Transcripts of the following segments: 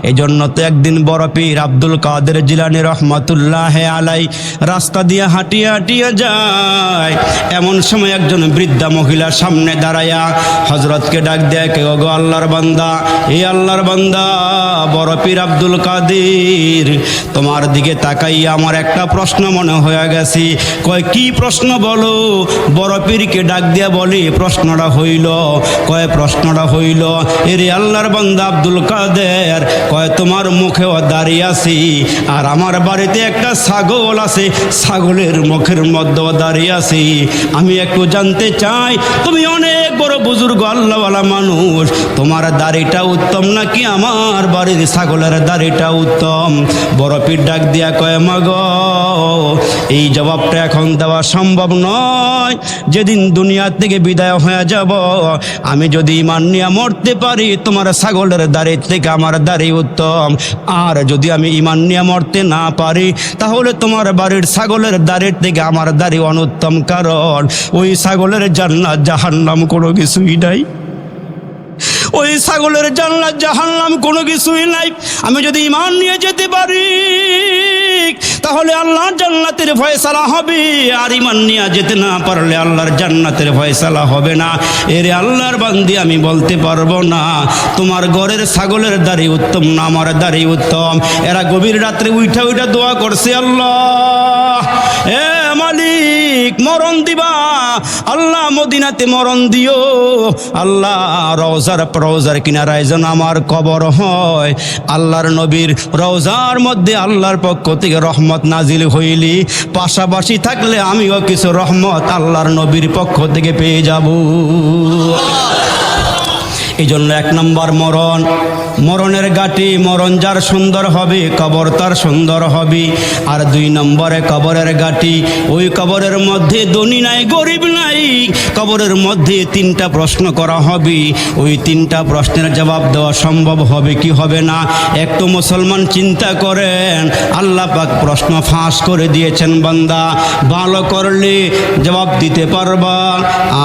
এজন্য তো একদিন বড় পীর আব্দুল কাদের জিলানী রহমাতুল্লাহ আলাই রাস্তা দিয়ে হাঁটিয়ে হাঁটিয়ে যায়। এমন সময় একজন বৃদ্ধা মহিলা সামনে দাঁড়ায়া হযরতকে ডাক দেয়, কে গো আল্লাহর বান্দা, এই আল্লাহর বান্দা বড় পীর আব্দুল কাদের, তোমার দিকে তাকাইয়া আমার একটা প্রশ্ন মনে হয়ে গেছে। কয় কি প্রশ্ন বলো? বড় পীরকে ডাক দিয়া বলি, প্রশ্নটা হইল, কয় প্রশ্নটা হইল, এরে আল্লাহর বান্দা আব্দুল কাদের, কয় তোমার মুখেও দাঁড়িয়ে আছি আর আমার বাড়িতে একটা ছাগল আছে, ছাগলের মুখের মধ্যেও দাঁড়িয়ে আছি। আমি একটু জানতে চাই, তুমি অনেক বড় বুজুর্গ আল্লাহওয়ালা মানুষ, তোমার দাড়িটা উত্তম নাকি আমার বাড়ির ছাগলের দাড়িটা উত্তম? বড় পীর ডাক দিয়া কয়, মাগ এই জবাবটা এখন দেওয়া সম্ভব নয়। যেদিন দুনিয়া থেকে বিদায় হয়ে যাব, আমি যদি ঈমান নিয়ে মরতে পারি তোমার ছাগলের দাড়ি থেকে আমার দাড়ি উত্তম, আর যদি আমি ঈমান নিয়ে মরতে না পারি তাহলে তোমার বাড়ির ছাগলের দাড়ির থেকে আমার দাড়ি অনুত্তম, কারণ ওই ছাগলের জান্নাত জাহান্নাম কোনো কিছুই নাই। ওই ছাগলের জান্নাত জাহান্নাম কোনো কিছুই নাই। আমি যদি ঈমান নিয়ে যেতে পারি তাহলে আল্লাহর জান্নাতের ফয়সালা হবে, আর ঈমান নিয়ে যেতে না পারলে আল্লাহর জান্নাতের ফয়সালা হবে না। এরে আল্লাহর বান্দি, আমি বলতে পারবো না তোমার ঘরের ছাগলের দাড়ি উত্তম না আমার দাড়ি উত্তম। এরা গভীর রাত্রে উঠা উঠা দোয়া করছে, আল্লাহ এ মালিক মরণ দিবা, আল্লাহ মদিনাতে মরণ দিও, আল্লাহ রওজার কিনারায় যেন আমার কবর হয়। আল্লাহর নবীর রওজার মধ্যে আল্লাহর পক্ষ থেকে রহমত নাজিল হইলি, পাশাপাশি থাকলে আমিও কিছু রহমত আল্লাহর নবীর পক্ষ থেকে পেয়ে যাব। এই জন্য এক নম্বর মরণ, মরণের গাটি, মরণ যার সুন্দর হবে কবর তার সুন্দর হবে। আর দুই নম্বরে কবরের গাটি, ওই কবরের মধ্যে ধনী নাই গরিব নাই, কবরের মধ্যে তিনটা প্রশ্ন করা হবে। ওই তিনটা প্রশ্নের জবাব দেওয়া সম্ভব হবে কি হবে না? একটু মুসলমান চিন্তা করেন, আল্লাহ পাক প্রশ্ন ফাঁস করে দিয়েছেন, বান্দা ভালো করলে জবাব দিতে পারবা,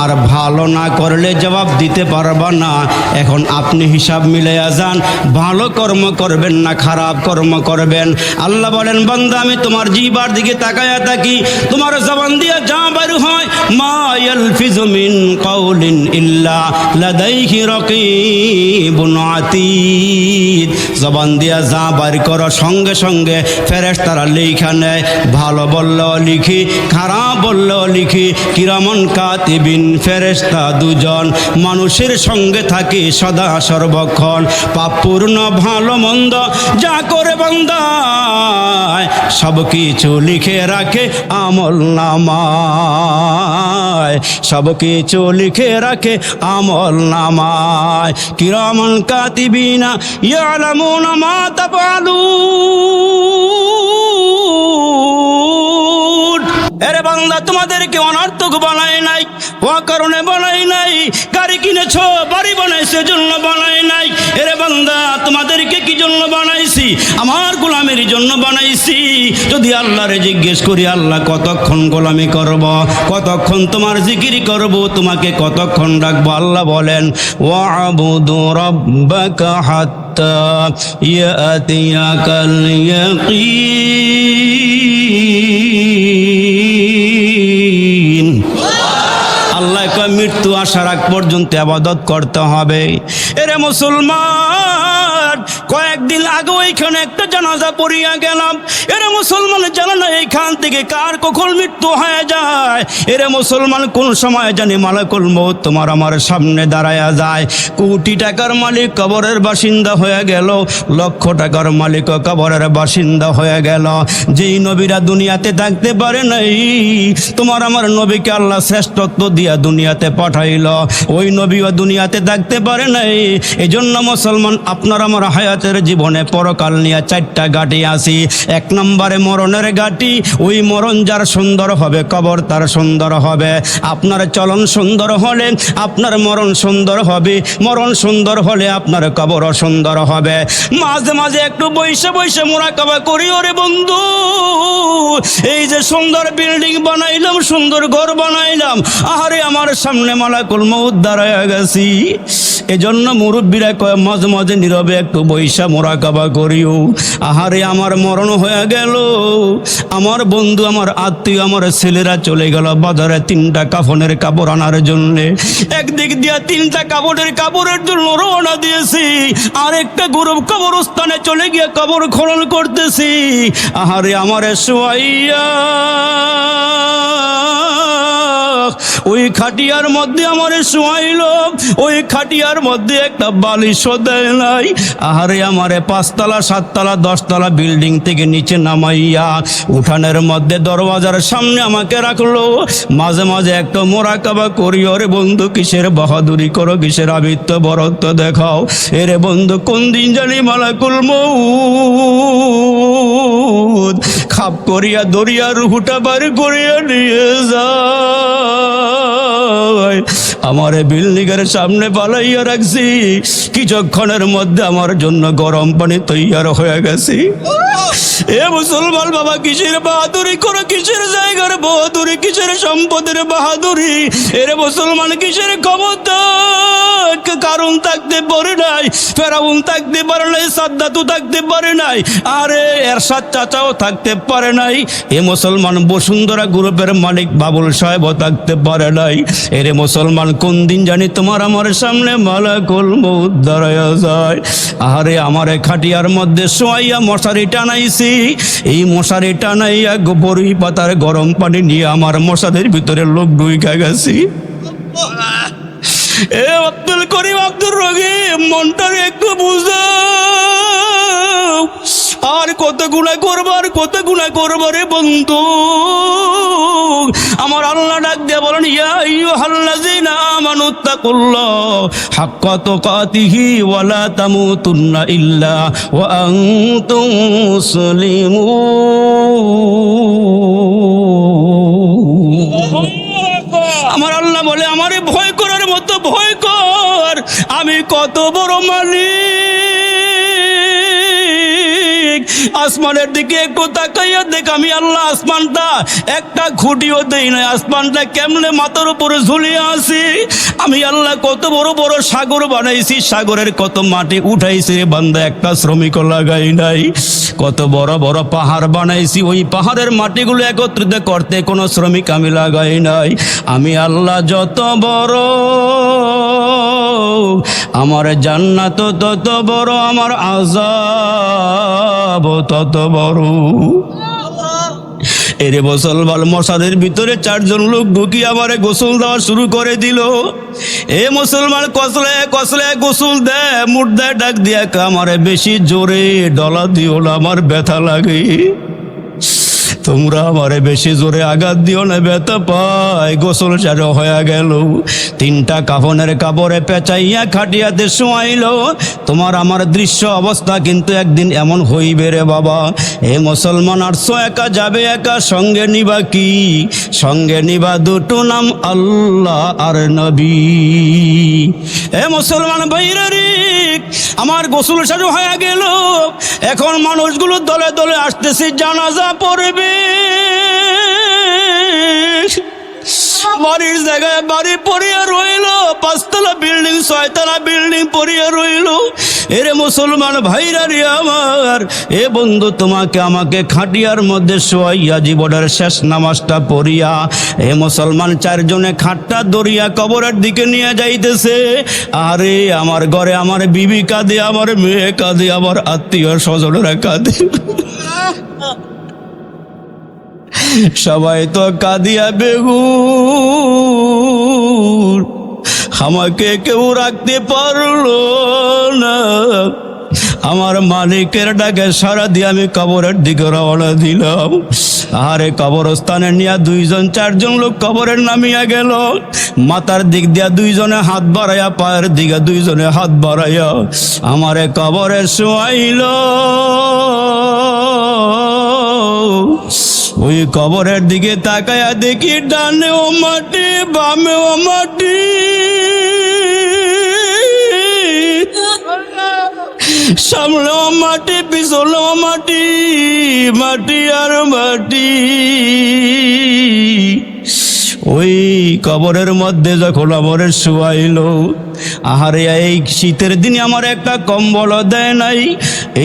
আর ভালো না করলে জবাব দিতে পারবা না। এখন আপনি হিসাব মিলাইয়া যান, ভালো কর্ম করবেন না খারাপ কর্ম করবেন? আল্লাহ বলেন, বান্দা আমি তোমার জিহ্বার দিকে তাকায়া থাকি, তোমার জবান দিয়ে যা বের হয়, মা ইয়ালফিজু মিন কাউলিন ইল্লা লাদাইহি রাকিবুন আতীদ, জবান দিয়ে যা বের করো সঙ্গে সঙ্গে ফেরেশতারা লিখে নেয়। ভালো বললেও লিখি, খারাপ বললেও লিখি। কিরামান কাতিবিন, ফেরেশতা দুজন মানুষের সঙ্গে থাকে সদা সর্বক্ষণ। পাপপূর্ণ ভালো মন্দ যা করে বান্দা সব কিছু লিখে রাখে আমল নামায়, সব কিছু লিখে রাখে আমল নামায়। কিরামান কাতিবিনা ইয়ালামুনা মা তাফআলুন। এরে বান্দা, তোমাদেরকে অনর্থক বানায় নাই, কারণে বানাই নাই। গাড়ি কিনেছো, বাড়ি বানাইছে জন্য বানাই নাই। এরে বান্দা, তোমাদেরকে কি জন্য বানাইছি? আমার গোলামের জন্য বানাইছি। যদি আল্লাহরে জিজ্ঞেস করি, আল্লাহ কতক্ষণ গোলামি করব, কতক্ষণ তোমার জিকির করব, তোমাকে কতক্ষণ ডাকবো? আল্লাহ বলেন, ওয়াবুদু রাব্বাকা হাত্তা ইয়াতিয়াকাল ইয়াকিন। আল্লাহ কয় মৃত্যু আসার আগ পর্যন্ত ইবাদত করতে হবে। এরে মুসলমান, কয়েকদিন আগে ওইখানে একটা জানাজা পড়িয়া গেলাম। এরে মুসলমান, জানা না এইখান থেকে কার কখন মৃত্যু হয়ে যায়। এরে মুসলমান, কোন সময় জানি মালাকুল মউত তোমার আমার সামনে দাঁড়ায়া যায়। কোটি টাকার মালিক কবরের বাসিন্দা হয়ে গেল, লক্ষ টাকার মালিক কবরের বাসিন্দা হয়ে গেল। যেই নবীরা দুনিয়াতে থাকতে পারে নাই, তোমার আমার নবীকে আল্লাহ শ্রেষ্ঠত্ব দিয়া দুনিয়াতে পাঠাইল, ওই নবীও দুনিয়াতে থাকতে পারে নাই। এই জন্য মুসলমান, আপনার আমার হায়াতের জীবনে পরকাল নিয়ে চারটা গাটি আসি। এক নম্বরে মরণের গাটি, ওই মরণ যার সুন্দর হবে কবর তার সুন্দর হবে। আপনার চলন সুন্দর হলে আপনার মরণ সুন্দর হবে, মরণ সুন্দর হলে আপনার কবরও সুন্দর হবে। মাঝে মাঝে একটু বইসে বইসে মুরাকাবা করি, ওরে বন্ধু এই যে সুন্দর বিল্ডিং বানাইলাম, সুন্দর ঘর বানাইলাম, আহারে আমার সামনে সামনে মালাকুল মউত দাঁড়ায়া গেছি। এজন্য মুরব্বীরা কয় মাঝে মাঝে নীরবে একটু বৈশা মোরাকাবা করিও। আহারে আমার মরণ হয়ে গেল, আমার বন্ধু আমার আত্মীয় আমার ছেলেরা চলে গেল বাজারে 3টা কাফনের কাপড় আনার জন্যে। একদিক দিয়া 3টা কাপড়ের জন্য রওনা দিয়েছি, আরেকটা গ্রুপ কবরস্থানে চলে গিয়ে কবর খনন করতেছি। আহারে আমারে শোয়াইয়া ওই খাটিয়ার মধ্যে আমারে শোয়াইল, ওই খাটিয়ার মধ্যে একটা বালিশও দেয় নাই। আহারে আমারে 5তলা 7তলা 10তলা বিল্ডিং থেকে নিচে নামাইয়া উঠানের মধ্যে দরওয়াজার সামনে আমাকে রাখলো। মাঝে মাঝে একটা মোরাকাবা করি, ওরে বন্ধু কিসের বাহাদুরি করো, কিসের আবিত্য বরত্ব দেখাও। এরে বন্ধু কোন দিন জানি মালাকুল মউত খাপ করিয়া দরিয়া রুহুটা বাড়ি করিয়া নিয়ে যায়। আমারে বিল্ডিংয়ের সামনে পালাইয়া রাখছি, কিছুক্ষণের মধ্যে আমার জন্য গরম পানি তৈয়ার হয়ে গেছে। এ মুসলমান বাবা, কিসের বাহাদুরি করো, কিসের জায়গার বাহাদুরি, কিসের সম্পদের বাহাদুরি। এর মুসলমান কিসের ক্ষমতা, কারণ থাকতে পারে নাই, ফেরাউন থাকতে পারে নাই, সাদ্দাতু থাকতে পারে নাই, আরে এরশাদ চাচাও থাকতে পারে নাই। এ মুসলমান বসুন্ধরা গ্রুপের মালিক বাবুল সাহেবও থাকতে পারে নাই। এরে মুসলমান কোন দিন জানি তোমার আমার সামনে মালাকুল মউত দাঁড়ায়া যায়। আরে আমারে খাটিয়ার মধ্যে শোয়াইয়া মশারি টানাইছি, এই মশারি টানাইয়া বড়ি পাতার গরম পানি নিয়ে আমার মশারির ভিতরে লোক ঢুইকা গেছি। এ আব্দুল করিম, আব্দুর রহিম, মনটারে একটু বুঝাও। আর কত গুনাহ করবো, আর কত গুনাহ করবো রে বন্ধু। আমার আল্লাহ ডাক দিয়ে বলেন, ইয়া আইয়ুহাল্লাযীনা আমানুত্তাকুল্লাহ হাক্কা তুকাতিহি ওয়া লা তামুতুন্না ইল্লা ওয়া আনতুম মুসলিমুন। আমার আল্লাহ বলে, আমারে ভয় করার মতো ভয় কর, আমি কত বড় মালিক। আসমানের দিকে একটু তাকাইয়া দেখ, আমি আল্লাহ আসমানটা একটা খুঁটিও দেই নাই, আসমানটা কেমনে মাথার উপরে ঝুলিয়ে আছি। আমি আল্লাহ কত বড় বড় সাগর বানাইছি, সাগরের কত মাটি উঠাইছি রে বান্দা, একটা শ্রমিকও লাগাই নাই। কত বড় বড় পাহাড় বানাইছি, ওই পাহাড়ের মাটিগুলো একত্রিত করতে কোনো শ্রমিক আমি লাগাই নাই। আমি আল্লাহ যত বড়, আমার জান্নাত তত বড়, আমার আযাব তত বড়। এরে মুসলমান, মশাদের ভিতরে 4জন লোক ঢুকি আমারে গোসল দেওয়া শুরু করে দিল। এ মুসলমান কসলে কসলে গোসল দেয়, মুঠ দেয়, ডাক দিয়া আমারে বেশি জোরে ডলা দিও না, আমার ব্যথা লাগে। তোমরা আমারে বেশি জোরে আঘাত দিও না, ব্যথা পায়। গোসল চার হয়ে গেল, 3টা কাফনের কাপড়ে পেঁচাইয়া খাটিয়াতে শোয়াইল। তোমার আমার দৃশ্য অবস্থা কিন্তু একদিন এমন হইবে রে বাবা। এ মুসলমান, আসছো একা, যাবে একা, সঙ্গে নিবা কি? সঙ্গে নিবা দুটো নাম, আল্লাহ আর নবী। এ মুসলমান ভাইরা রে, আমার গোসল সাজু হয়ে গেল, এখন মানুষগুলো দলে দলে আসতেছে, জানাজা পড়বে। বাড়ির জায়গায় বাড়ি পড়িয়া রইল, 5তলা বিল্ডিং 6তলা বিল্ডিং পড়িয়া রইল। এরে মুসলমান ভাইরা রে আমার, এ বন্ধু তোমাকে আমাকে খাটিয়ার মধ্যে শোয়াইয়া জীবনের শেষ নামাজটা পড়িয়া এ মুসলমান 4 জনে খাটটা দরিয়া কবরের দিকে নিয়ে যাইতেছে। আরে আমার ঘরে আমার বিবি কাঁদে, আমার মেয়ে কাঁদে, আমার আত্মীয় স্বজনেরা কাঁদে, সবাই তো কাঁদিয়া বেগুন। আমাকে কেউ রাখতে পারলো না। আমার মালিকের ডাকে সারা দিয়ে আমি কবরের দিকে রওনা দিলাম। আরে কবরস্থানে নিয়ে 2জন 4জন লোক কবরের নামিয়া গেল। মাথার দিক দিয়া 2 জনে হাত বাড়াইয়া, পায়ের দিকে 2 জনে হাত বাড়াইয়া আমারে কবরে শোয়াইল। ওই কবরের দিকে তাকায়া দেখি, ডানেও মাটি, বামেও মাটি, সামনেও মাটি, পিছনেও মাটি, মাটি আর মাটি। ওই কবরের মধ্যে যখন আমার শুয়াইলো, আহারে এই শীতের দিনে আমার একটা কম্বল দেয় নাই,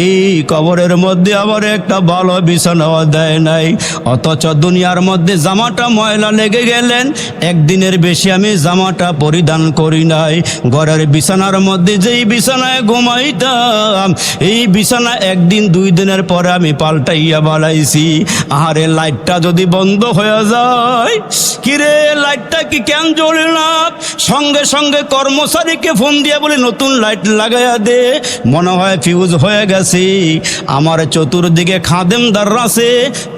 এই কবরের মধ্যে আবার একটা ভালো বিছানাও দেয় নাই, অথচ দুনিয়ার মধ্যে জামাটা ময়লা লেগে গেলেন, একদিনের বেশি আমি জামাটা পরিধান করি নাই। ঘরের বিছানার মধ্যে যেই বিছানায় ঘুমাইতাম, এই বিছানা একদিন দুই দিনের পরে আমি পাল্টাইয়া বানাইছি। আহারে লাইটটা যদি বন্ধ হয়ে যায়, কিরে লাইটটা কি কেন জ্বলে না? সঙ্গে সঙ্গে কর্মচারীকে ফোন দিয়ে বলে নতুন লাইট লাগাইয়া দে, মনে হয় ফিউজ হয়ে গেছে। আমার চতুর্দিকে খাদেমদার আছে,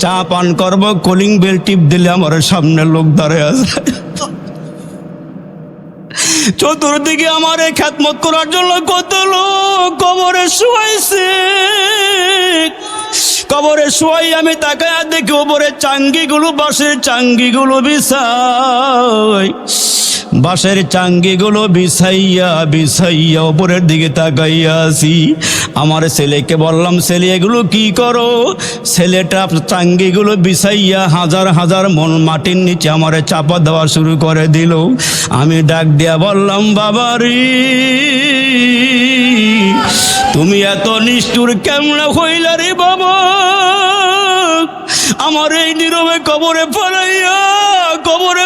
চা পান করব, কলিং বেল টিপ দিলে আমার সামনে লোক দাঁড়িয়ে আছে। চতুর্দিকে আমার এই খেদমত করার জন্য কত লোক কবরে শুয়াইছে। কবরে শুয়াই আমি তাকায়া দেখি ওপরে চাঙ্গিগুলো, বাঁশের চাঙ্গিগুলো বিছাই, বাঁশের চাঙ্গিগুলো বিছাইয়া বিছাইয়া ওপরের দিকে তাকাইয়া আছি। আমার ছেলেকে বললাম, ছেলে এগুলো কি করো? ছেলেটা চাঙ্গিগুলো বিছাইয়া হাজার হাজার মন মাটির নিচে আমারে চাপা দেওয়া শুরু করে দিল। আমি ডাক দিয়া বললাম, বাবারি তুমি এত নিষ্ঠুর কেমনে হইলা রে বাবা? আমার এই নীরবে কবরে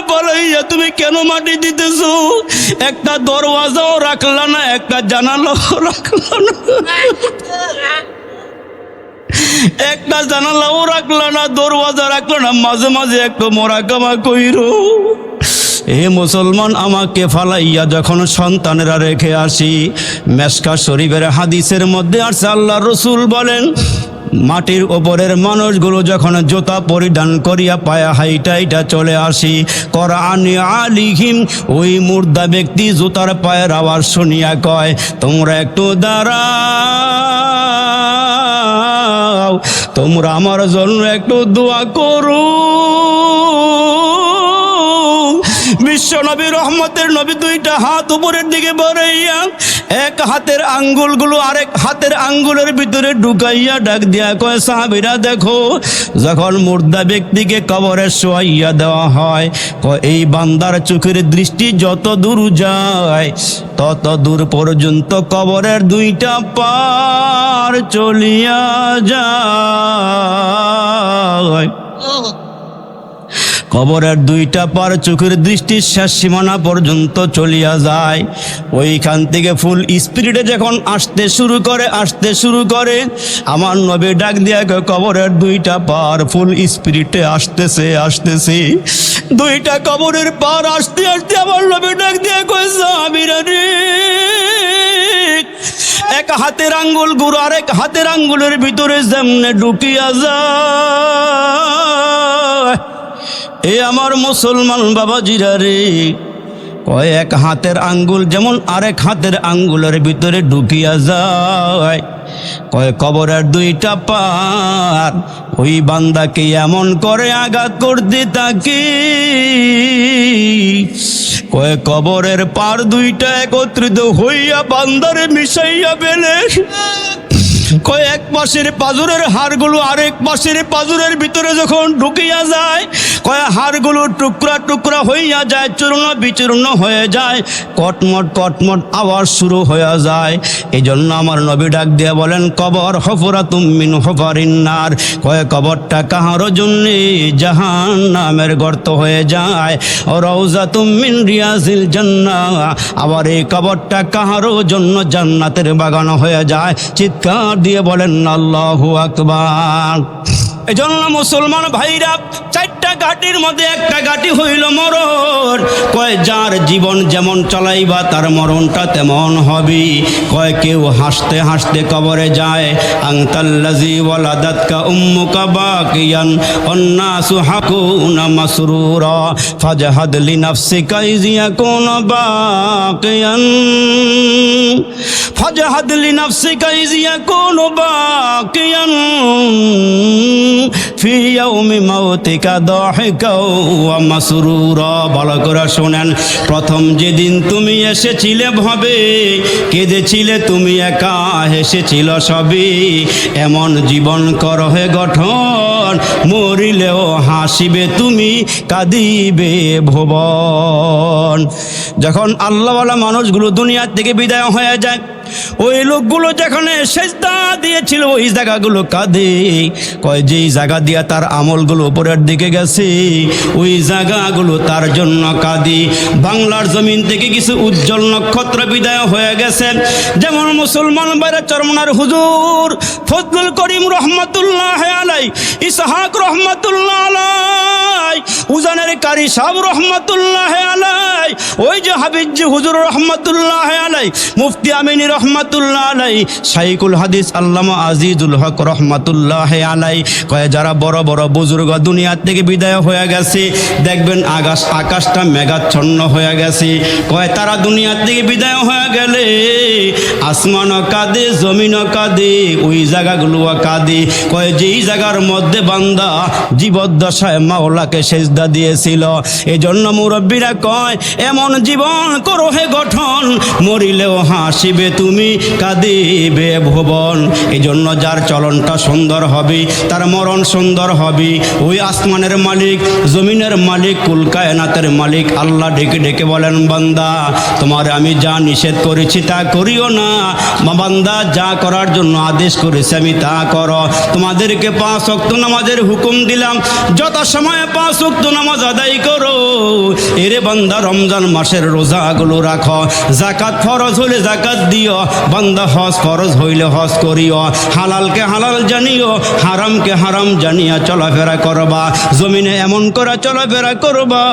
পালাইয়া তুমি কেন মাটি দিতেছ? একটা দরওয়াজাও রাখলা না, একটা জানালাও রাখলা না, একটা জানালাও রাখলা না, দরওয়াজা রাখলা না, মাঝে মাঝে একটু মোরাকামা কইরো। এ মুসলমান, আমাকে ফালাইয়া যখন সন্তানেরা রেখে আসি, মেশকা শরীফের হাদিসের মধ্যে আসছে, আল্লাহ রসুল বলেন, মাটির ওপরের মানুষগুলো যখন জুতা পরিধান করিয়া পায়া হাইটাইটা চলে আসি, কোরআনে আলিহিম, ওই মুর্দা ব্যক্তি জুতার পায়ের আওয়াজ শুনিয়া কয়, তোমরা একটু দাঁড়াও, তোমরা আমার জন্য একটু দোয়া করো। বিশ্ব নবী, রহমতের নবী, দুইটা হাত উপরের দিকে বাড়াইয়া এক হাতের আঙ্গুলগুলো আরেক হাতের আঙ্গুলের ভিতরে ঢুকাইয়া ডাক দিয়া কয়, সাহাবীরা দেখো, যখন মুর্দা ব্যক্তিকে কবরে শোয়াইয়া দেওয়া হয়, এই বান্দার চোখের দৃষ্টি যত দূর যায়, তত দূর পর্যন্ত কবরের দুইটা পার চলিয়া যায়। কবরের দুইটা পার চোখের দৃষ্টির শেষ সীমানা পর্যন্ত চলিয়া যায়। ওইখান থেকে ফুল স্পিরিটে যখন আসতে শুরু করে, আমার নবী ডাক দিয়া কবরের দুইটা পার ফুল স্পিরিটে আসতেছে। দুইটা কবরের পার আসতে আসতে আমার নবী ডাক দিয়া কয়, সাহাবীরা রে, এক হাতের আঙ্গুল গুরু আরেক হাতের আঙ্গুলের ভিতরে যেমনে ঢুকিয়া যায়, এ আমার মুসলমান বাবাজিরা রে, কয় এক হাতের আঙ্গুল যেমন আরেক হাতের আঙ্গুলের ভিতরে ঢুকিয়া যায়, কয় কবরের দুইটা পার ওই বান্দাকে এমন করে আঘাত করতে থাকে, কয় কবরের পার দুইটা একত্রিত হইয়া বান্দারে মিশাইয়া ফেলে। কয় এক পাশের পাজরের হাড়গুলো আরেক পাশের পাজরের ভিতরে যখন ঢুকিয়া যায়, কয় হাড়গুলো টুকরা টুকরা হইয়া যায়, চূর্ণ বিচূর্ণ হয়ে যায়, কটমট কটমট আওয়াজ শুরু হয়ে যায়। এই জন্য আমার নবী ডাক দিয়ে বলেন, কবর হফরাতুম মিন হফারিন্নার, কয় কবরটা কাহারো জন্যে জাহান্নামের গর্ত হয়ে যায়, ও রওজাতুম মিন রিয়াজিল জান্নাহ, আবার এই কবরটা কাহারো জন্য জান্নাতের বাগান হয়ে যায়। চিৎকার দিয়ে বলেন আল্লাহু আকবার। এজন্য মুসলমান ভাইরা, চারটা ঘাটির মধ্যে একটা ঘাটি হইল মরণ। কয় যার জীবন যেমন চালাইবা তার মরণটা তেমন হবে। কয় কেউ হাসতে হাসতে কবরে যায়, আনতাল্লাযী ওয়ালাদাতকা উম্মুকা বাকিয়ান ওয়ান্নাসু হাকুনা মাসরুরা ফাজহাদ লিনাফসিকা ইয ইয়াকুনা বাকিয়ান, ফাজহাদ লিনাফসিকা ইয ইয়াকুনা বাকিয়ান ফি ইয়াউমি মাউতিকা দাহিকা ওয়া মাসরুরা। ভালো করে শুনেন, প্রথম যেদিন তুমি এসেছিলে ভাবে কেঁদেছিলে তুমি একা, হেসেছিল সবই, এমন জীবন কর হে গঠন, মরিলেও হাসিবে তুমি, কাঁদিবে ভুবন। যখন আল্লাহওয়ালা মানুষগুলো দুনিয়া থেকে বিদায় হয়ে যায়, ওই লোকগুলো যেখানে সেজদা দিয়েছিল ওই জায়গাগুলো কাঁদে। কয় যেই জায়গা দিয়া তার আমলগুলো উপরের দিকে গেছে ওই জায়গাগুলো তার জন্য কাঁদি। বাংলার জমিন থেকে কিছু উজ্জ্বল নক্ষত্র বিদায় হয়ে গেছেন, যেমন মুসলমান বাইরে চরমনার হুজুর ফজলুল করিম রহমতুল্লাহ আলাই, ইসহাক রহমতুল্লাহ আলাই, উজানের কারি সাহেব রহমতুল্লাহ আলাই, ওই যে হাবিবজি হুজুর রহমতুল্লাহ আলাই, মুফতি আমিনী রহমতুল্লাহ আলাই, শাইখুল হাদিস আল্লামা আজিজুল হক রহমতুল্লাহ আলাই। কয়ে যারা বড় বড় বুজুর্গ দুনিয়া থেকে বিদায় হয়ে গেছে, দেখবেন আকাশটা মেঘাচ্ছন্ন হয়ে গেছে। কয়ে তারা দুনিয়া থেকে বিদায় হয়ে গেলে আসমানও কাঁদে, জমিনও কাঁদে, ওই জায়গাগুলোও কাঁদে। কয়ে যেই জায়গার মধ্যে বান্দা জীবদ্দশায় মাওলাকে সেজদা দিয়েছিল। এই জন্য মুরব্বীরা কয় এমন জীবন করো হে গঠন, মরিলেও হাসিবে তুমি, কাঁদিবে ভুবন। এই জন্য যার চলনটা সুন্দর হবে তার মরণ সুন্দর হবে। ওই আসমানের মালিক, জমিনের মালিক, কুল কায়নাতের মালিক আল্লাহ ডেকে ডেকে বলেন, বান্দা তোমার আমি যা নিষেধ করেছি তা করিও না, বান্দা যা করার জন্য আদেশ করেছি আমি তা করো। তোমাদেরকে 5 ওয়াক্ত নামাজের হুকুম দিলাম, যত সময় 5 ওয়াক্ত নামাজ আদায় করো। এরে বান্দা রমজান মাসের রোজাগুলো রাখো, যাকাত ফরজ হলে যাকাত দিও, বান্দা হজ ফরজ হইলে হজ করিও, হালালকে হালাল জানিও, হারামকে হারাম জানিয়া চলাফেরা করবা। জমিনে এমন করে চলাফেরা করবা,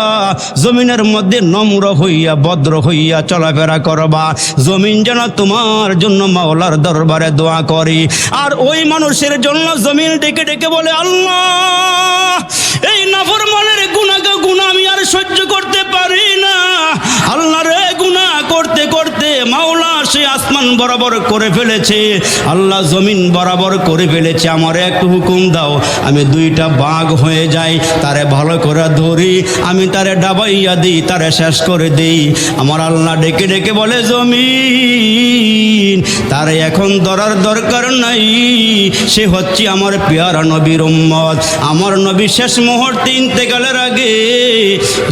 জমিনের মধ্যে নম্র হইয়া ভদ্র হইয়া চলাফেরা করবা, জমিন যেন তোমার জন্য মাওলার দরবারে দোয়া করি। আর ওই মানুষের জন্য জমিন ডেকে ডেকে বলে, আল্লাহ এই নাফরমানের গুনাহ আমি আর সহ্য করতে পারি না। আল্লাহ রে, গুনাহ করতে করতে মাওলা সে আসমান বরাবর করে ফেলেছে, আল্লাহ জমিন বরাবর করে ফেলেছে, আমার একটু হুকুম দাও আমি 2টা বাঘ হয়ে যাই, তারে ভালো করে ধরি, আমি তারে ডাবাইয়া দিই, তারে শেষ করে দিই। আমার আল্লাহ ডেকে ডেকে বলে, জমিন তারে এখন ধরার দরকার নাই, সে হচ্ছে আমার পেয়ারা নবীর উম্মত। আমার নবী শেষ মুহূর্তে ইন্তেকালের আগে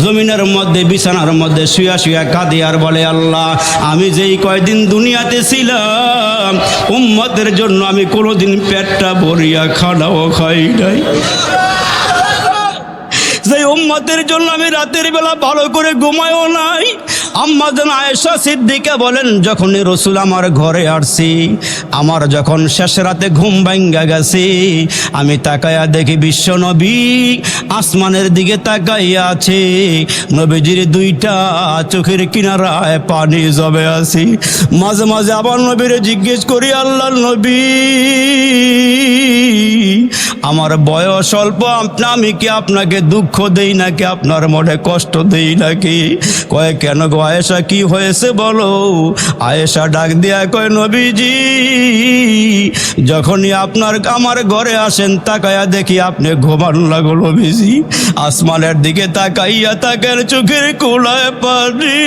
জমিনের মধ্যে বিছানার মধ্যে শুয়া শুয়া কাঁদে আর বলে, আল্লাহ আমি যেই কয়দিন দুনিয়াতে ছিলাম উম্মতের জন্য আমি কোনোদিন পেটটা ভরিয়া খানাও খাই নাই, যে উম্মতের জন্য আমি রাতের বেলা ভালো করে ঘুমায়ও নাই। আম্মা জান আয়েশা সিদ্দিকা বলেন, যখনই রসুল আমার ঘরে আসছি, আমার যখন শেষ রাতে ঘুম ভাঙ্গা গেছে, আমি তাকায়া দেখি বিশ্ব নবী আসমানের দিকে তাকাইয়া আছে, নবীজির 2টা চোখের কিনারায় পানি জমে আছে। মাঝে মাঝে আবার নবীরে জিজ্ঞেস করি, আল্লাহর নবী আমার বয়স অল্প, আমি কি আপনাকে দুঃখ দেই নাকি, আপনার মনে কষ্ট দেই নাকি? কয় কেন গো আয়েশা, কি হয়েছে বলো? আয়েশা ডাক দিয়া কয়, নবীজি যখনই আমার ঘরে আসেন তাকায়া দেখি আপনি ঘুমান লাগলো নবীজি, আসমানের দিকে তাকাইয়া তাকের চোখের কোলায় পানি।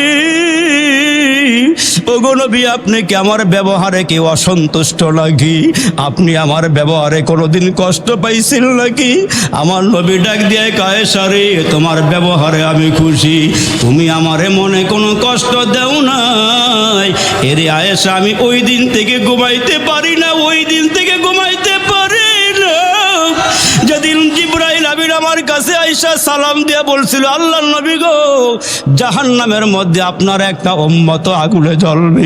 ওগো নবী আপনি কি আমার ব্যবহারে কি অসন্তুষ্ট নাকি? আপনি আমার ব্যবহারে কোনোদিন কষ্ট পাইছিল নাকি? আমার নবী ডাক দিয়ে কয়, সারে তোমার ব্যবহারে আমি খুশি, তুমি আমারে মনে কোনো কষ্ট দেও নাই। এরে আয়েশা আমি ওই দিন থেকে ঘুমাইতে পারি না, ওই দিন থেকে ঘুমাইতে পারি না যেদিন জিবরাইল আমিন আমার কাছে আয়েশা সালাম দিয়ে বলছিল, আল্লাহর নবী গো জাহান্নামের মধ্যে আপনার একটা উম্মত আগুনে জ্বলবে,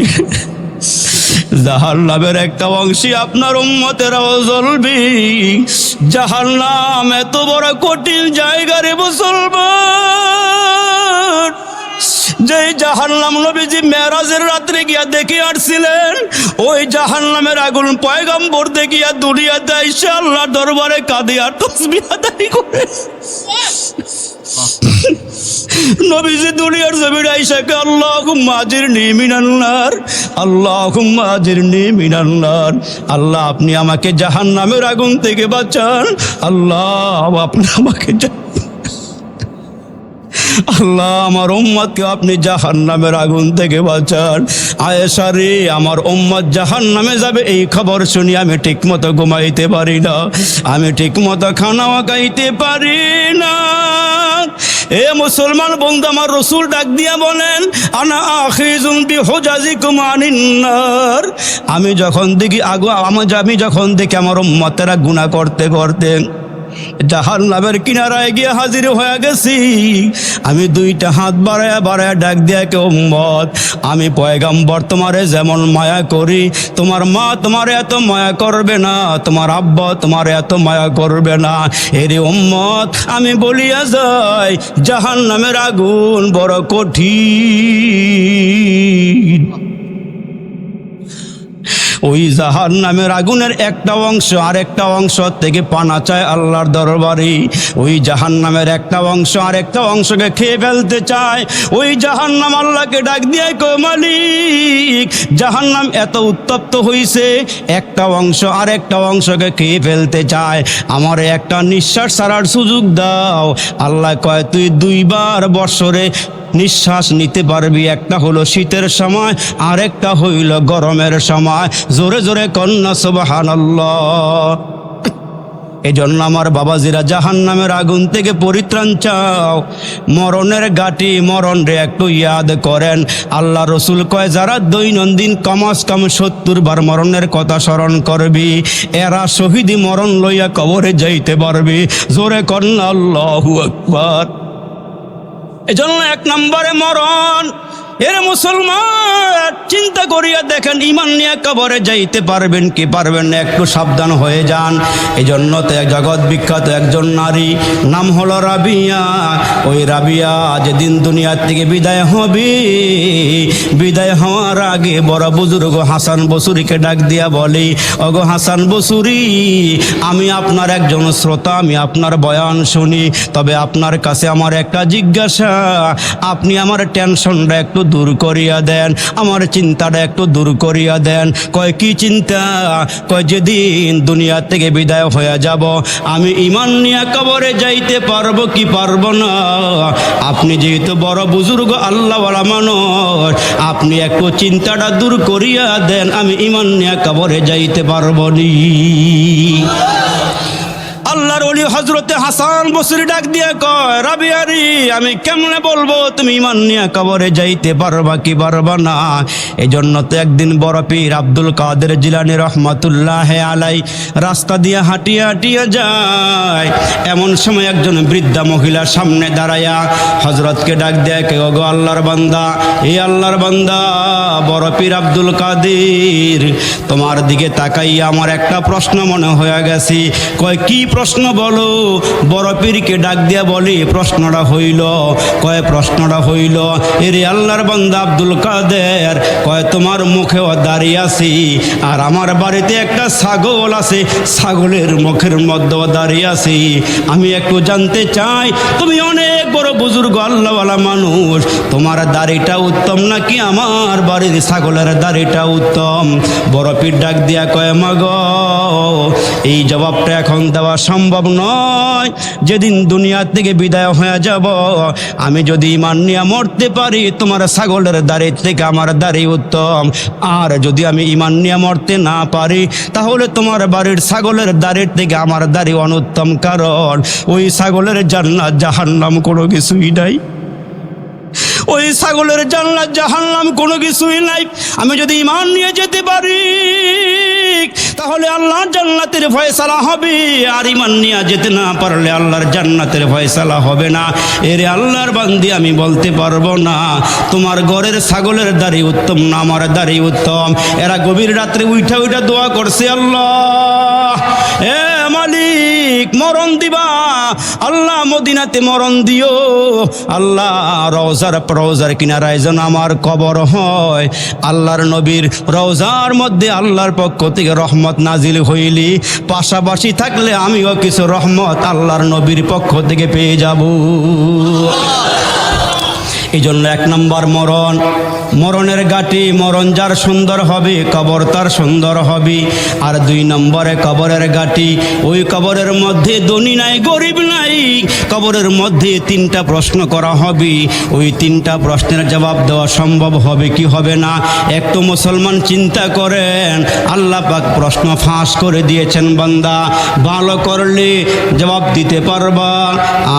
জাহান্নামের একটা অংশী আপনার উম্মতেরাও জ্বলবে। জাহান্নাম এত বড় কঠিন জায়গা রে মুসলমান, যে জাহান্নাম নবীজি মেরাজের রাত্রে গিয়া দেখে আসছিলেন, ওই জাহান্নামের আগুন পয়গম্বর দেখিয়া দুনিয়াতে আইসা আল্লাহর দরবারে কাঁদে আর তাসবিহ আদায় করে। নবীজি দুনিয়ার জমিনে আইসা কে আল্লাহুম্মা আজিরনি মিনান নার, আল্লাহুম্মা আজিরনি মিনান নার। আল্লাহ আপনি আমাকে জাহান্নামের আগুন থেকে বাঁচান, আল্লাহ আপনি আমাকে আল্লাহ আমার উম্মতকে আপনি জাহান্নামের আগুন থেকে বাঁচান। আয়েশা রে, আমার উম্মত জাহান্নামে যাবে এই খবর শুনি আমি ঠিকমতো ঘুমাইতে পারি না, আমি ঠিকমতো খানাও খাইতে পারি না। এ মুসলমান বন্ধু, আমার রসুল ডাক দিয়া বলেন, আনা আখিজুন বিহুজাজিকুম আনিন নার। আমি যখন দেখি আমি যখন দেখি আমার উম্মতেরা গুনাহ করতে করতে জাহান্নামের কিনারায় গিয়ে হাজির হয়ে গেছি, আমি দুইটা হাত বাড়ায়া বাড়ায়া ডাক দিয়া কে উম্মত, আমি পয়গাম্বর তোমারে যেমন মায়া করি, তোমার মা তোমার এত মায়া করবে না, তোমার আব্বা তোমার এত মায়া করবে না। এরে উম্মত, আমি বলিয়া যাই জাহান্নামের আগুন বড় কঠিন। ওই জাহান্নামের আগুনের একটা অংশ আরেকটা অংশ থেকে পানা চায় আল্লাহর দরবারে। ওই জাহান্নামের একটা অংশ আরেকটা অংশকে খেয়ে ফেলতে চায়। ওই জাহান্নাম আল্লাহকে ডাক দিয়ে কয়, মালিক জাহান্নাম এত উত্তপ্ত হইছে, একটা অংশ আরেকটা অংশকে খেয়ে ফেলতে চায়, আমার একটা নিঃশ্বাস ছাড়ার সুযোগ দাও। আল্লাহ কয়, তুই দুইবার বৎসরে নিঃশ্বাস নিতে পারবি, একটা হলো শীতের সময় আর একটা হইল গরমের সময়। জোরে জোরে কন্যা সুবহানাল্লাহ। এই জন্য আমার বাবাজিরা জাহান্নামের আগুন থেকে পরিত্রাণ চাও, মরণের গাটি মরণ রে একটু ইয়াদ করেন। আল্লাহ রসুল কয়, যারা দৈনন্দিন কমাস কম 70 বার মরণের কথা স্মরণ করবি, এরা শহীদি মরণ লইয়া কবরে যাইতে পারবি। জোরে কন্যা আল্লাহু আকবার। এজন্য 1 নম্বরে মরণ। এর মুসলমান চিন্তা করিয়া দেখেন, ইমান নিয়ে কবরে যাইতে পারবেন কি পারবেন না, একটু সাবধান হয়ে যান। এই জন্য তো এক জগৎ বিখ্যাত একজন নারী, নাম হলো রাবিয়া। ওই রাবিয়া যেদিন দুনিয়ার থেকে বিদায় হবে, বিদায় হওয়ার আগে বড় বুজুর্গ হাসান বসুরিকে ডাক দিয়া বলি, ওগো হাসান বসুরি, আমি আপনার একজন শ্রোতা, আমি আপনার বয়ান শুনি, তবে আপনার কাছে আমার একটা জিজ্ঞাসা, আপনি আমার টেনশনটা একটু দূর করিয়া দেন, আমার চিন্তাটা একটু দূর করিয়া দেন। কয়, কি চিন্তা? কয়, যেদিন দুনিয়া থেকে বিদায় হয়ে যাব, আমি ঈমান নিয়ে কবরে যাইতে পারবো কি পারবো না? আপনি যেহেতু বড় বুজুর্গ আল্লাহওয়ালা মানুষ, আপনি একটু চিন্তাটা দূর করিয়া দেন, আমি ঈমান নিয়ে কবরে যাইতে পারবো নি। আল্লাহর ওলি হযরতে হাসান বসরি ডাক দিয়ে কয়, রাবিয়ারি, আমি কেমনে বলবো তুমি ঈমান নিয়ে কবরে যাইতে পারবা কি পারবা না? এজন্য তো একদিন বড় পীর আব্দুল কাদের জিলানী রহমাতুল্লাহ আলাই রাস্তা দিয়ে হাঁটিয়া হাঁটিয়া যায়। এমন সময় একজন বৃদ্ধা মহিলার সামনে দাঁড়ায়া হযরতকে ডাক দেয়, কে ওগো আল্লাহর বান্দা, এই আল্লাহর বান্দা বড় পীর আব্দুল কাদের, তোমার দিকে তাকাইয়া আমার একটা প্রশ্ন মনে হয়ে গেছে। কয়, কি প্রশ্ন বলো? বড় পীরকে ডাক দিয়া বলি, প্রশ্নটা হইল, কয় প্রশ্নটা হইল, এরে আল্লাহর বান্দা আব্দুল কাদের, কয় তোমার মুখেও দাঁড়িয়ে আছি, আর আমার বাড়িতে একটা ছাগল আছে, ছাগলের মুখের মধ্যেও দাঁড়িয়ে আছি। আমি একটু জানতে চাই, তুমি অনেক বড় বুজুর্গ আল্লাহওয়ালা মানুষ, তোমার দাড়িটা উত্তম নাকি আমার বাড়ির ছাগলের দাড়িটা উত্তম? বড় পীর ডাক দিয়া কয়, মাগো, এই জবাবটা এখন দেওয়া সম্ভব নয়। যেদিন দুনিয়া থেকে বিদায় হয়ে যাব, আমি যদি ঈমান নিয়ে মরতে পারি, তোমার ছাগলের দাড়ি থেকে আমার দাড়ি উত্তম। আর যদি আমি ঈমান নিয়ে মরতে না পারি, তাহলে তোমার বাড়ির ছাগলের দাড়ির থেকে আমার দাড়ি অনুত্তম, কারণ ওই ছাগলের জান্নাত জাহান্নাম কোনো কিছুই নাই। ওই ছাগলের জান্নাত জাহান্নাম কোনো কিছুই নাই। আমি যদি ঈমান নিয়ে যেতে পারি, তাহলে আল্লাহর জান্নাতের ফয়সালা হবে, আর ঈমান নিয়ে যেতে না পারলে আল্লাহর জান্নাতের ফয়সালা হবে না। এরে আল্লাহর বান্দি, আমি বলতে পারবো না তোমার ঘরের ছাগলের দাড়ি উত্তম না আমার দাড়ি উত্তম। এরা গভীর রাত্রে উঠা উঠা দোয়া করছে, আল্লাহ এ মালিক, মরণ দিবা, আল্লাহ মদিনাতে মরণ দিও, আল্লাহ রওজার কিনারায় যেন আমার কবর হয়। আল্লাহর নবীর রওজার মধ্যে আল্লাহর পক্ষ থেকে রহমত নাজিল হইলি, পাশাপাশি থাকলে আমিও কিছু রহমত আল্লাহর নবীর পক্ষ থেকে পেয়ে যাব। এই জন্য 1 নম্বর মরণ, মরণের গাটি, মরণ যার সুন্দর হবে কবর তার সুন্দর হবে। আর 2 নম্বরে কবরের গাটি, ওই কবরের মধ্যে ধনী নাই গরিব নাই, কবরের মধ্যে 3টা প্রশ্ন করা হবে। ওই 3টা প্রশ্নের জবাব দেওয়া সম্ভব হবে কি হবে না? একটু মুসলমান চিন্তা করেন, আল্লাহ পাক প্রশ্ন ফাঁস করে দিয়েছেন, বান্দা ভালো করলে জবাব দিতে পারবা,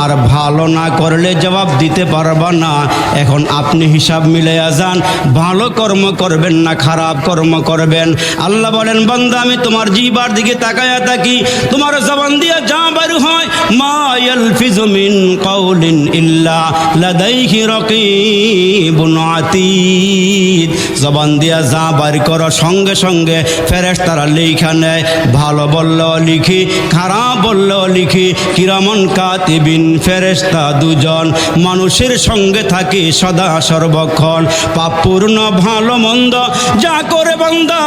আর ভালো না করলে জবাব দিতে পারবা না। এখন আপনি হিসাব মিলাইয়া যান, ভালো কর্ম করবেন না খারাপ কর্ম করবেন। আল্লাহ বলেন, বান্দা আমি তোমার জিহ্বার দিকে তাকায়া থাকি, তোমার জবান দিয়ে যা বের হয়, মা ইয়ালফিজু মিন কাউলিন ইল্লা লাদাইহি রাকিবুন আতীদ, জবান দিয়া যা বের করো সঙ্গে সঙ্গে ফেরেশতারা লেখা নেয়। ভালো বললেও লিখি, খারাপ বললেও লিখি। কিরামান কাতিবিন, ফেরেশতা 2জন মানুষের সঙ্গে থাকে সদা সর্বক্ষণ। পাপপূর্ণ ভালো মন্দ যা করে বান্দা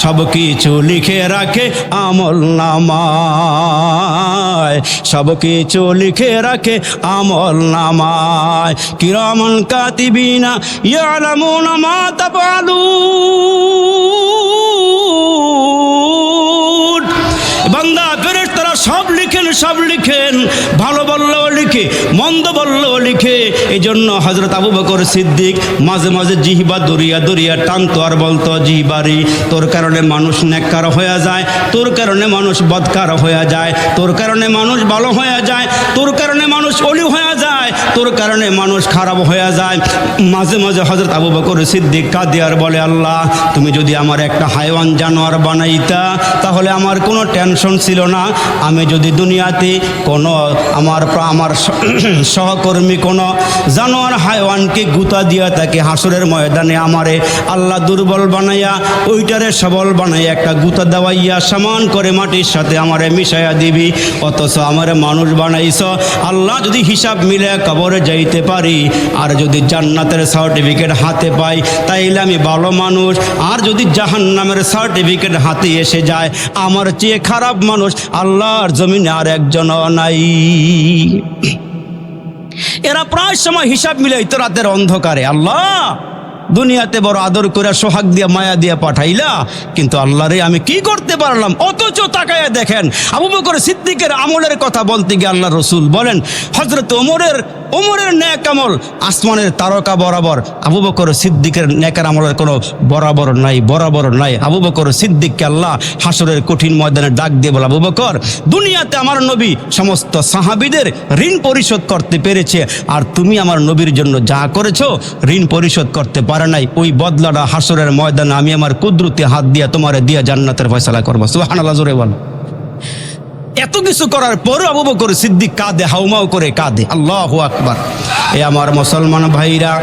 সব কিছু লিখে রাখে আমল নামায়, সব কিছু লিখে রাখে আমল নামায়। কিরামান কাতিবিনা ইয়ালামুনা মা তাফআলুন, বান্দা ফেরেশতারা সব লিখেন, সব লিখেন। ভালো বললেও লিখে, মন্দ বললেও লিখে। এই জন্য হযরত আবু বকর সিদ্দিক মাঝে মাঝে জিহ্বা দরিয়া দরিয়া টানতো আর বলতো, জিহ্বারি তোর কারণে মানুষ নেককার হয়ে যায়, তোর কারণে মানুষ বদকার হয়ে যায়, তোর কারণে মানুষ ভালো হয়ে যায়, তোর কারণে মানুষ অলি হয়ে যায়, তোর কারণে মানুষ খারাপ হয়ে যায়। মাঝে মাঝে হযরত আবু বকর সিদ্দিক কাঁদে আর বলে, আল্লাহ তুমি যদি আমার একটা হাইওয়ান জানোয়ার বানাইতা তাহলে আমার কোনো টেনশন ছিল না। আমি যদি দুনিয়াতে কোনো আমার সহকর্মী কোনো জানোয়ার হাইওয়ানকে গুতা দিয়া তাকে হাসরের ময়দানে আমারে আল্লাহ দুর্বল বানাইয়া ওইটারে সবল বানাইয়া একটা গুতা দেওয়াইয়া সমান করে মাটির সাথে আমারে মিশাইয়া দিবি, অথচ আমারে মানুষ বানাইছ। আল্লাহ যদি হিসাব মিলে কবরে যাইতে পারি আর যদি জান্নাতের সার্টিফিকেট হাতে পাই তাইলে আমি ভালো মানুষ, আর যদি জাহান্নামের সার্টিফিকেট হাতে এসে যায় আমার চেয়ে খারাপ মানুষ আল্লাহর জমিনে আর একজনও নাই। এরা প্রায় সময় হিসাব মিলাইতো রাতের অন্ধকারে, আল্লাহ দুনিয়াতে বড় আদর করে সোহাগ দিয়া মায়া দিয়া পাঠাইলা, কিন্তু আল্লাহ রে আমি কি করতে পারলাম? অথচ তাকায়া দেখেন আবু বকর সিদ্দিকের আমলের কথা বলতে গিয়ে আল্লাহ রসুল বলেন, হযরত ওমরের নেক আমল আসমানের তারকা বরাবর, আবু বকর সিদ্দিকের নেকের আমলের কোনো বরাবর নাই। আবু বকর সিদ্দিককে আল্লাহ হাসরের কঠিন ময়দানে ডাক দিয়ে বলে, আবু বকর দুনিয়াতে আমার নবী সমস্ত সাহাবীদের ঋণ পরিশোধ করতে পেরেছে, আর তুমি আমার নবীর জন্য যা করেছো ঋণ পরিশোধ করতে পারে নাই। ওই বদলাটা হাসরের ময়দানে আমি আমার কুদরতি হাত দিয়া তোমারে দিয়া জান্নাতের ফয়সালা করবো। সুবহানাল্লাহ, জোরে বল। এত কিছু করার পরে আবু বকর সিদ্দিক কাঁদে, হাউমাউ করে কাঁদে। আল্লাহু আকবার। এ আমার মুসলমান ভাইরা,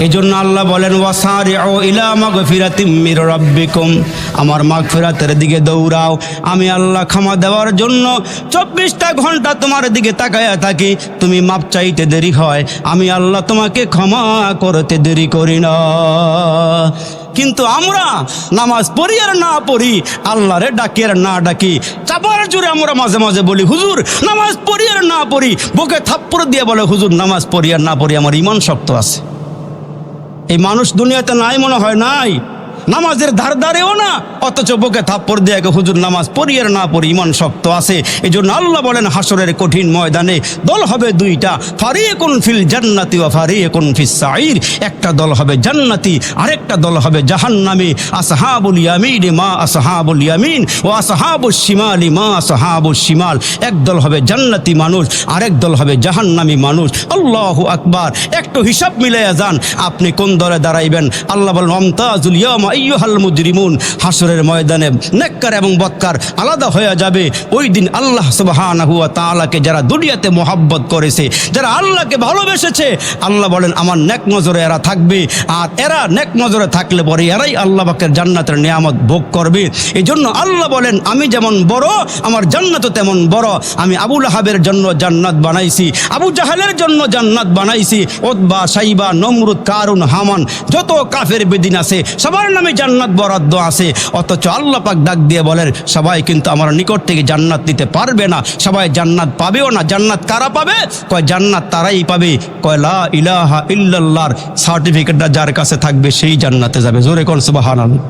এই জন্য আল্লাহ বলেন, ওয়াসারিউ ইলা মাগফিরাতিম মির রাব্বিকুম, আমার মাগফিরাতের দিকে দৌড়াও। আমি আল্লাহ ক্ষমা দেওয়ার জন্য 24টা ঘন্টা তোমার দিকে তাকায়া থাকি। তুমি মাপ চাইতে দেরি হয়, আমি আল্লাহ তোমাকে ক্ষমা করতে দেরি করি না। কিন্তু আমরা নামাজ পড়ি আর না পড়ি, আল্লাহরে ডাকি আর না ডাকি, চাপার জোরে আমরা মাঝে মাঝে বলি হুজুর নামাজ পড়ি আর না পড়ি, বুকে থাপ্পড় দিয়ে বলে হুজুর নামাজ পড়ি আর না পড়ি আমার ঈমান শক্ত আছে। এই মানুষ দুনিয়াতে নাই মনে হয়, নাই, নামাজের ধারেও না, অথচ বুকে থাপ্পড় দিয়ে হুজুর নামাজ পড়ি আর না পড়ি ঈমান শক্ত আছে। এই জন্য আল্লাহ বলেন হাসরের কঠিন ময়দানে দল হবে 2টা, ফারিকুন ফিল জান্নাতি ওয়া ফারিকুন ফিস সাঈর। একটা দল হবে জান্নাতি, আরেকটা দল হবে জাহান্নামী। আসহাবুল ইয়ামিন মা আসহাবুল ইয়ামিন ওয়া আসহাবুশ শিমালি মা আসহাবুশ শিমাল। এক দল হবে জান্নাতি মানুষ, আরেক দল হবে জাহান্নামী মানুষ। আল্লাহু আকবার। একটু হিসাব মিলাইয়া যান আপনি কোন দলে দাঁড়াইবেন। আল্লাহ বলেন, আমতাজুল ইয়াউমা আইয়ুহাল মুজরিমুন। হাসরের ময়দানে নেককার এবং বদকার আলাদা হয়ে যাবে। ওই দিন আল্লাহ সুবহানাহু ওয়া তাআলাকে যারা দুনিয়াতে মোহাব্বত করেছে, যারা আল্লাহকে ভালোবেসেছে, আল্লাহ বলেন আমার নেক নজরে এরা থাকবে। আর এরা নেক নজরে থাকলে পরে এরাই আল্লাহ পাকের জান্নাতের নিয়ামত ভোগ করবে। এই জন্য আল্লাহ বলেন আমি যেমন বড় আমার জান্নাতও তেমন বড়। আমি আবু লাহাবের জন্য জান্নাত বানাইছি, আবু জাহেলের জন্য জান্নাত বানাইছি, উতবা, শাইবা, নমরুদ, কারুন, হামান, যত কাফের বেদিন আছে সবার নামে নামে জান্নাত বরাদ্দ আছে, অথচ আল্লাহ পাক ডাক দিয়ে বলেন সবাই কিন্তু আমার নিকট থেকে জান্নাত নিতে পারবে না, সবাই জান্নাত পাবেও না। জান্নাত কারা পাবে? কয় জান্নাত তারাই পাবে, কয় লা ইলাহা ইল্লাল্লাহর সার্টিফিকেটটা যার কাছে থাকবে সেই জান্নাতে যাবে। জোরে কোন সুবহানাল্লাহ।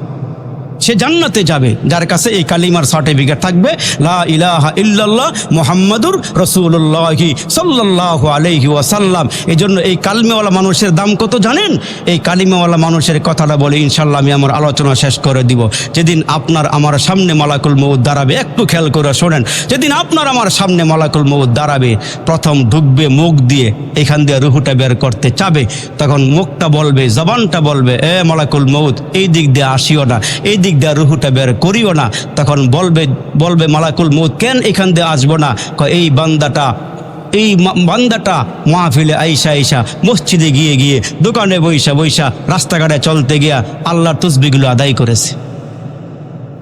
সে জান্নাতে যাবে যার কাছে এই কালিমার সার্টিফিকেট থাকবে, লা ইলাহা ইল্লাল্লাহ মুহাম্মাদুর রাসূলুল্লাহি সাল্লাল্লাহু আলাইহি ওয়াসাল্লাম। এই জন্য এই কালিমাওয়ালা মানুষের দাম কত জানেন? এই কালিমাওয়ালা মানুষের কথাটা বলে ইনশাল্লাহ আমি আমার আলোচনা শেষ করে দিব। যেদিন আপনার আমার সামনে মালাকুল মউত দাঁড়াবে, একটু খেয়াল করে শোনেন, যেদিন আপনার আমার সামনে মালাকুল মউত দাঁড়াবে, প্রথম ঢুকবে মুখ দিয়ে, এখান দিয়ে রুহুটা বের করতে চাবে, তখন মুখটা বলবে, জবানটা বলবে, এ মালাকুল মউত এই দিক দিয়ে আসিও না, এই দিক দিয়ে রুহুটা বের করিও না। তখন বলবে মালাকুল মউত কেন এখান দিয়ে আসবো না? এই বান্দাটা মাহফিলে আইসা মসজিদে গিয়ে দোকানে বইসা রাস্তাঘাটে চলতে গিয়া আল্লাহর তসবিহগুলো আদায় করেছে।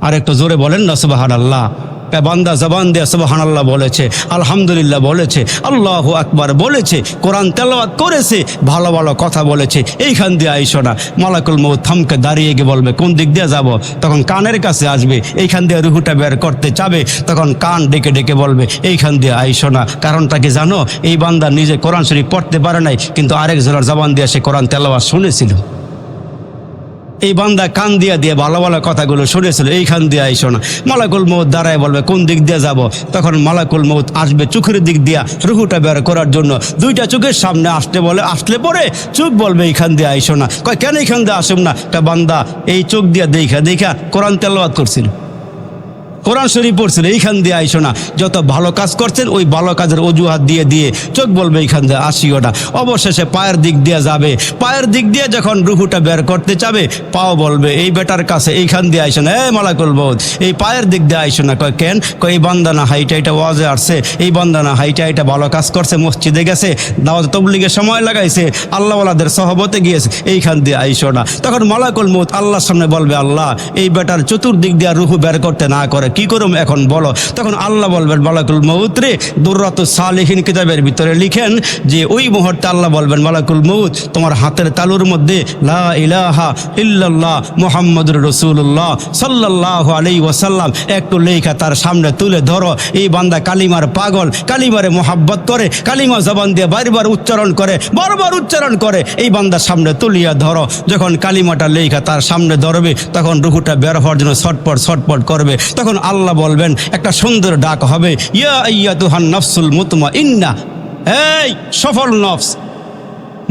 আর একটু জোরে বলেন না সুবহানাল্লাহ। বান্দা জবান দিয়ে সুবহানাল্লাহ বলেছে, আলহামদুলিল্লাহ বলেছে, আল্লাহু আকবার বলেছে, কোরআন তেলাওয়াত করেছে, ভালো ভালো কথা বলেছে, এইখান দিয়ে আইসো না। মালাকুল মউত থামকে দাঁড়িয়ে গিয়ে বলবে কোন দিক দিয়ে যাব? তখন কানের কাছে আসবে, এইখান দিয়ে রুহুটা বের করতে চাবে, তখন কান ডেকে বলবে এইখান দিয়ে আইসো না। কারণটা কি জানো? এই বান্দা নিজে কোরআন শরীফ পড়তে পারে নাই, কিন্তু আরেকজনের জবান দিয়ে সে কোরআন তেলাওয়াত শুনেছিল। এই বান্দা কান দিয়ে ভালো ভালো কথাগুলো শুনেছিল, এইখান দিয়ে আইসো না। মালাকুল মউত দাঁড়ায় বলবে কোন দিক দিয়ে যাব? তখন মালাকুল মউত আসবে চোখের দিক দিয়া রুহুটা বের করার জন্য। দুইটা চোখের সামনে আসলে পরে চোখ বলবে এইখান দিয়ে আইসো না। কয় কেন এইখান দিয়ে আসুম না? বান্দা এই চোখ দিয়ে দেখা কোরআন তেলাওয়াত করছিল, কোরআন শরীফ পড়ছিল, এইখান দিয়ে আইসো না। যত ভালো কাজ করছেন ওই ভালো কাজের অজুহাত দিয়ে চোখ বলবে এইখান দিয়ে আসিও না। অবশেষে পায়ের দিক দিয়ে যাবে, পায়ের দিক দিয়ে যখন রুহুটা বের করতে চাবে, পাও বলবে এই বেটার কাছে এইখান দিয়ে আইসো না, এ মালাকুল মউত এই পায়ের দিক দিয়ে আইসো না। কয় কেন? কয় এই বান্দা না হাইটা ওয়াজে আসছে, এই বান্দা না হাইটা ভালো কাজ করছে, মসজিদে গেছে, দাওয়াত তাবলীগে সময় লাগাইছে, আল্লাহওয়ালাদের সহবতে গিয়েছে, এইখান দিয়ে আইসো না। তখন মালাকুল মউত আল্লাহর সামনে বলবে, আল্লাহ এই বেটার চতুর্দিক দিয়ে রুহু বের করতে না করে কি করুম এখন বলো? তখন আল্লাহ বলবেন মালাকুল মউত রে, দুররাতুস সালিহিন কিতাবের ভিতরে লিখেন যে ওই মুহূর্তে আল্লাহ বলবেন মালাকুল মউত তোমার হাতের তালুর মধ্যে লা ইলাহা ইল্লাল্লাহ মুহাম্মাদুর রাসূলুল্লাহ সাল্লাল্লাহু আলাইহি ওয়াসাল্লাম একটু লেখা তার সামনে তুলে ধরো। এই বান্দা কালিমার পাগল, কালিমারে মোহাব্বত করে, কালিমা জবান দিয়ে বারবার উচ্চারণ করে, বারবার উচ্চারণ করে, এই বান্দার সামনে তুলিয়া ধরো। যখন কালিমাটা লেখা তার সামনে ধরবে, তখন রুহুটা বের হওয়ার জন্য ছটপট করবে। তখন আল্লাহ বলবেন, একটা সুন্দর ডাক হবে, ইয়া আইয়াতুহান নাফসুল মুতমাইন্না, এই সফল নফস,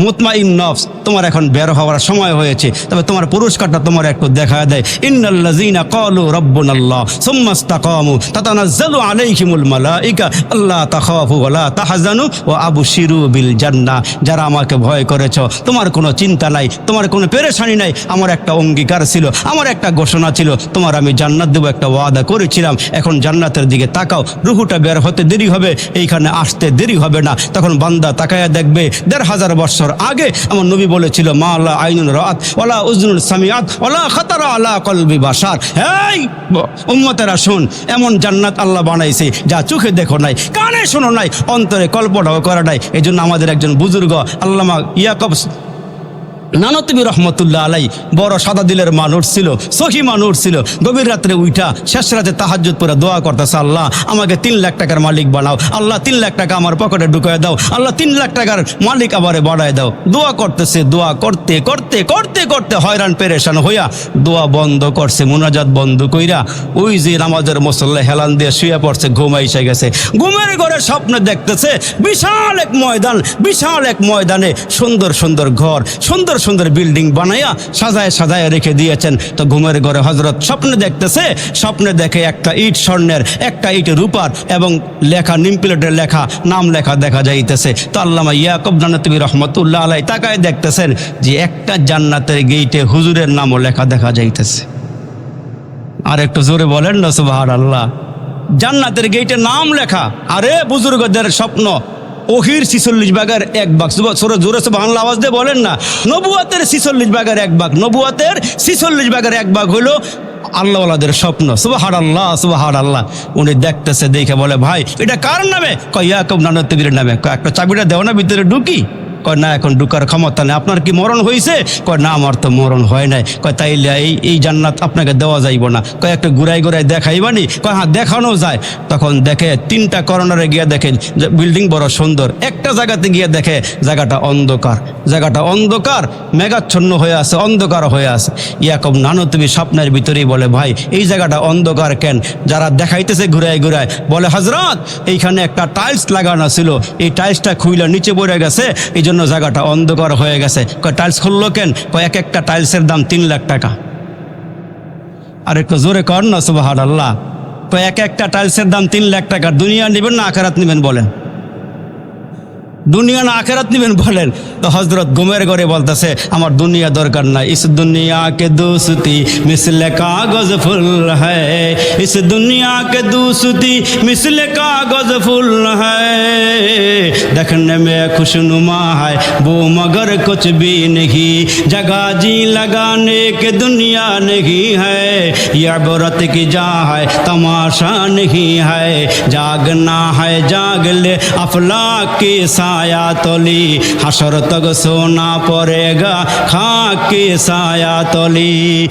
মুতমাইন নফস, তোমার এখন বের হওয়ার সময় হয়েছে। তবে তোমার পুরস্কারটা তোমার একটু দেখা দেয়, ইন্নাল্লাযীনা ক্বালু রাব্বুনাল্লাহ সুম্মা ইসতাকামু তাতানাজ্জালু আলাইহিমুল মালাইকা আল্লা তাখাফু ওয়া লা তাহজানু ওয়া আবশিরু বিল জান্নাহ। যারা আমাকে ভয় করেছো, তোমার কোনো চিন্তা নাই, তোমার কোনো পেরেশানি নাই, আমার একটা অঙ্গীকার ছিল, আমার একটা ঘোষণা ছিল, তোমার আমি জান্নাত দেব, একটা ওয়াদা করেছিলাম। এখন জান্নাতের দিকে তাকাও, রুহুটা বের হতে দেরি হবে, এইখানে আসতে দেরি হবে না। তখন বান্দা তাকায়া দেখবে ১৫০০ বছর আগে আমার নবী বলেছিল, মা লা আইনুন রাআত ওয়ালা উযনুন সামিআত ওয়ালা খাতারা আলা কলবি বাশার। এই উম্মতেরা শুন, এমন জান্নাত আল্লাহ বানাইছে যা চোখে দেখো নাই, কানে শোনো নাই, অন্তরে কল্পনাও করা নাই। এই জন্য আমাদের একজন বুজুর্গ আল্লামা ইয়াকুব নানতবী রহমতুল্লাহ আলাই বড় সাদা দিলের মানুষ ছিল, সহি মানুষ ছিল। গভীর রাত্রে উঠা শেষ রাতে তাহাজ্জুদ পড়ে দোয়া করতেছে, আল্লাহ আমাকে ৩ লাখ টাকার মালিক বানাও, আল্লাহ ৩ লাখ টাকা আমার পকেটে ঢুকায় দাও, আল্লাহ 3 লাখ টাকার মালিক আবারে বাড়ায় দাও। দোয়া করতেছে, দোয়া করতে করতে করতে করতে হয়রান পেরেশান হইয়া দোয়া বন্ধ করছে, মুনাজাত বন্ধ কইরা ওই যে নামাজের মুসল্লা হেলান দিয়ে শুয়ে পড়ছে, ঘুমাইসে গেছে। ঘুমের ঘরে স্বপ্নে দেখতেছে বিশাল এক ময়দান, বিশাল এক ময়দানে সুন্দর সুন্দর ঘর, সুন্দর সুন্দর বিল্ডিং বানাইয়া সাজায় রেখে দিয়েছেন। তো ঘুমের ঘরে হযরত স্বপ্নে দেখতেছে, স্বপ্নে দেখে একটা ইট স্বর্ণের, একটা ইট রূপার এবং লেখা নিম প্লেটের লেখা, নাম লেখা দেখা যাইতেছে। তো আল্লামা ইয়াকুব নানতবী রহমতুল্লাহ আলাই তাকায় দেখতেছেন যে একটা জান্নাতের গেইটে হুজুরের নামও লেখা দেখা যাইতেছে। আর একটু জোরে বলেন না সুবহানাল্লাহ। জান্নাতের গেইটে নাম লেখা। আরে বুজুর্গদের স্বপ্ন, ওহির 46 ভাগের 1 ভাগ, জোরে সুবহানাল্লাহ আওয়াজ দিয়ে বলেন না। নবুয়াতের 46 ভাগের 1 ভাগ, নবুয়াতের 46 ভাগের 1 ভাগ হইল আল্লাহওয়ালাদের স্বপ্ন। সুবহানাল্লাহ সুবহানাল্লাহ। উনি দেখতেছে, দেখে বলে, ভাই এটা কার নামে? কয় ইয়াকুব নানতবীর নামে। একটা চাবিটা দেও না, ভিতরে ঢুকি। কয় না এখন ঢুকার ক্ষমতা নেই। আপনার কি মরণ হয়েছে? কয় না আমার তো মরণ হয় নাই। কয় তাইলে এই জান্নাত আপনাকে দেওয়া যাইব না। কয় একটু ঘুরাই ঘুরাই দেখাইবানি? কয় হ্যাঁ দেখানো যায়। তখন দেখে 3টা কর্নারে গিয়ে দেখে যে বিল্ডিং বড় সুন্দর, একটা জায়গাতে গিয়ে দেখে জায়গাটা অন্ধকার, জায়গাটা অন্ধকার, মেঘাচ্ছন্ন হয়ে আছে, অন্ধকার হয়ে আছে। ইয়াকুব নানু তুমি স্বপ্নের ভিতরেই বলে ভাই এই জায়গাটা অন্ধকার কেন? যারা দেখাইতেছে ঘুরাই ঘুরায় বলে হযরত এইখানে একটা টাইলস লাগানো ছিল, এই টাইলসটা খুইলা নিচে পড়ে গেছে, এই জন্য জায়গাটা অন্ধকার হয়ে গেছে। কয় টাইলস খুললো কেন? কয় একটা টাইলসের দাম 3 লাখ টাকা। আর একটু জোরে কর না সুবহানাল্লাহ। কয় একটা টাইলসের দাম 3 লাখ টাকা। দুনিয়া নেবেন না আখিরাত নেবেন বলেন? দুনিয়া না আখিরাত নেবেন বলেন? তো হযরত ঘুমের ঘরে বলতেছে আমার দুনিয়া দরকার নাই। ইস দুনিয়া কে দোস্তি মিসলে কাগজ ফুল হ্যায়, ইস দুনিয়া কে দোস্তি মিসলে কাগজ ফুল হ্যায়, देखने में खुशनुमा है वो मगर कुछ भी नहीं, जगह जी लगाने के दुनिया नहीं है, ये इबरत की जा है तमाशा नहीं है, जागना है जाग ले अफलाक की साया तोली, हशर तक सोना पड़ेगा खाक की साया तोली।